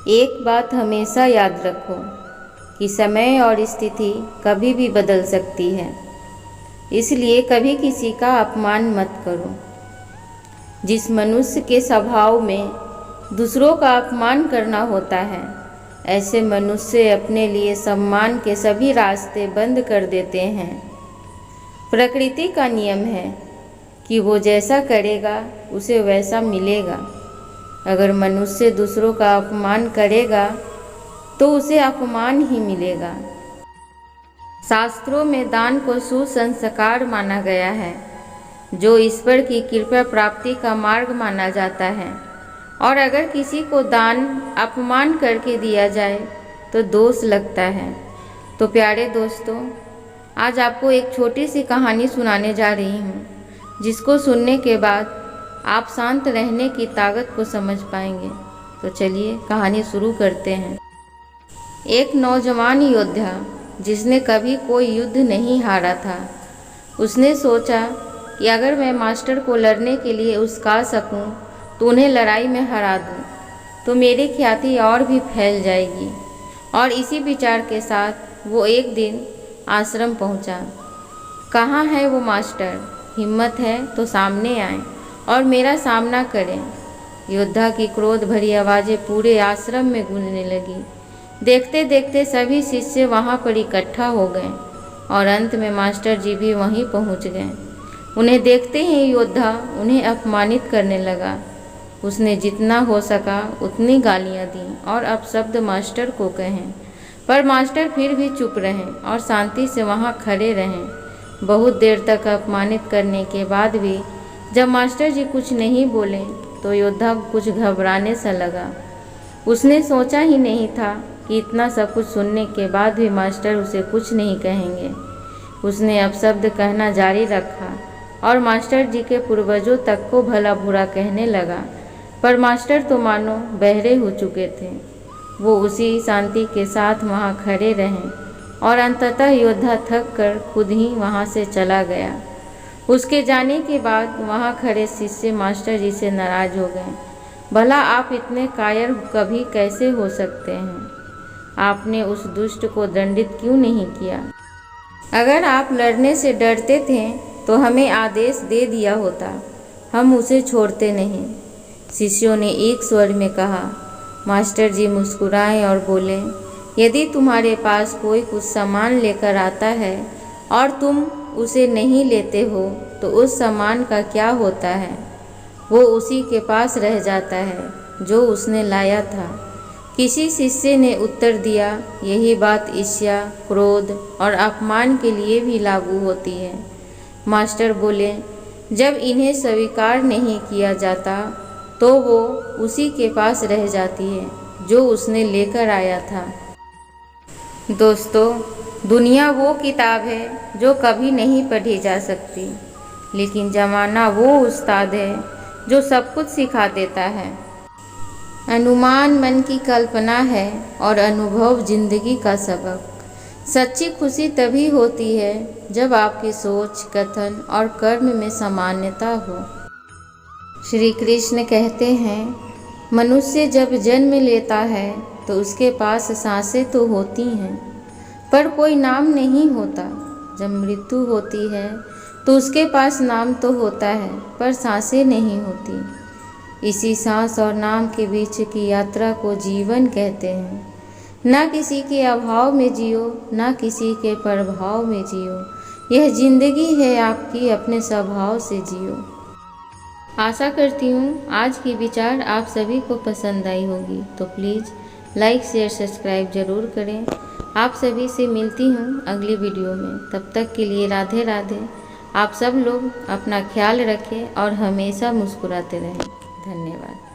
एक बात हमेशा याद रखो कि समय और स्थिति कभी भी बदल सकती है, इसलिए कभी किसी का अपमान मत करो। जिस मनुष्य के स्वभाव में दूसरों का अपमान करना होता है, ऐसे मनुष्य अपने लिए सम्मान के सभी रास्ते बंद कर देते हैं। प्रकृति का नियम है कि वो जैसा करेगा उसे वैसा मिलेगा। अगर मनुष्य दूसरों का अपमान करेगा तो उसे अपमान ही मिलेगा। शास्त्रों में दान को सुसंस्कार माना गया है, जो ईश्वर की कृपा प्राप्ति का मार्ग माना जाता है। और अगर किसी को दान अपमान करके दिया जाए तो दोष लगता है। तो प्यारे दोस्तों, आज आपको एक छोटी सी कहानी सुनाने जा रही हूँ, जिसको सुनने के बाद आप शांत रहने की ताकत को समझ पाएंगे। तो चलिए कहानी शुरू करते हैं। एक नौजवान योद्धा जिसने कभी कोई युद्ध नहीं हारा था, उसने सोचा कि अगर मैं मास्टर को लड़ने के लिए उकसा सकूं तो उन्हें लड़ाई में हरा दूं, तो मेरी ख्याति और भी फैल जाएगी। और इसी विचार के साथ वो एक दिन आश्रम पहुंचा। कहाँ है वो मास्टर? हिम्मत है तो सामने आए और मेरा सामना करें। योद्धा की क्रोध भरी आवाज़ें पूरे आश्रम में गूंजने लगी। देखते देखते सभी शिष्य वहाँ पर इकट्ठा हो गए और अंत में मास्टर जी भी वहीं पहुँच गए। उन्हें देखते ही योद्धा उन्हें अपमानित करने लगा। उसने जितना हो सका उतनी गालियाँ दी और अपशब्द मास्टर को कहें, पर मास्टर फिर भी चुप रहे और शांति से वहाँ खड़े रहें। बहुत देर तक अपमानित करने के बाद भी जब मास्टर जी कुछ नहीं बोले तो योद्धा कुछ घबराने सा लगा। उसने सोचा ही नहीं था कि इतना सब कुछ सुनने के बाद भी मास्टर उसे कुछ नहीं कहेंगे। उसने अपशब्द कहना जारी रखा और मास्टर जी के पूर्वजों तक को भला बुरा कहने लगा, पर मास्टर तो मानो बहरे हो चुके थे। वो उसी शांति के साथ वहाँ खड़े रहे और अंततः योद्धा थक कर खुद ही वहाँ से चला गया। उसके जाने के बाद वहाँ खड़े शिष्य मास्टर जी से नाराज हो गए। भला आप इतने कायर कभी कैसे हो सकते हैं? आपने उस दुष्ट को दंडित क्यों नहीं किया? अगर आप लड़ने से डरते थे तो हमें आदेश दे दिया होता, हम उसे छोड़ते नहीं। शिष्यों ने एक स्वर में कहा। मास्टर जी मुस्कुराए और बोले, यदि तुम्हारे पास कोई कुछ सामान लेकर आता है और तुम उसे नहीं लेते हो तो उस सामान का क्या होता है? वो उसी के पास रह जाता है जो उसने लाया था। किसी शिष्य ने उत्तर दिया, यही बात ईर्ष्या, क्रोध और अपमान के लिए भी लागू होती है। मास्टर बोले, जब इन्हें स्वीकार नहीं किया जाता तो वो उसी के पास रह जाती है जो उसने लेकर आया था। दोस्तों, दुनिया वो किताब है जो कभी नहीं पढ़ी जा सकती, लेकिन ज़माना वो उस्ताद है जो सब कुछ सिखा देता है। अनुमान मन की कल्पना है और अनुभव जिंदगी का सबक। सच्ची खुशी तभी होती है जब आपकी सोच, कथन और कर्म में समानता हो। श्री कृष्ण कहते हैं, मनुष्य जब जन्म लेता है तो उसके पास सांसें तो होती हैं, पर कोई नाम नहीं होता। जब मृत्यु होती है तो उसके पास नाम तो होता है, पर सांसें नहीं होती। इसी सांस और नाम के बीच की यात्रा को जीवन कहते हैं। ना किसी के अभाव में जियो, ना किसी के प्रभाव में जियो। यह जिंदगी है आपकी, अपने स्वभाव से जियो। आशा करती हूँ आज की विचार आप सभी को पसंद आई होगी, तो प्लीज़ लाइक, शेयर, सब्सक्राइब ज़रूर करें। आप सभी से मिलती हूँ अगली वीडियो में। तब तक के लिए राधे राधे। आप सब लोग अपना ख्याल रखें और हमेशा मुस्कुराते रहें। धन्यवाद।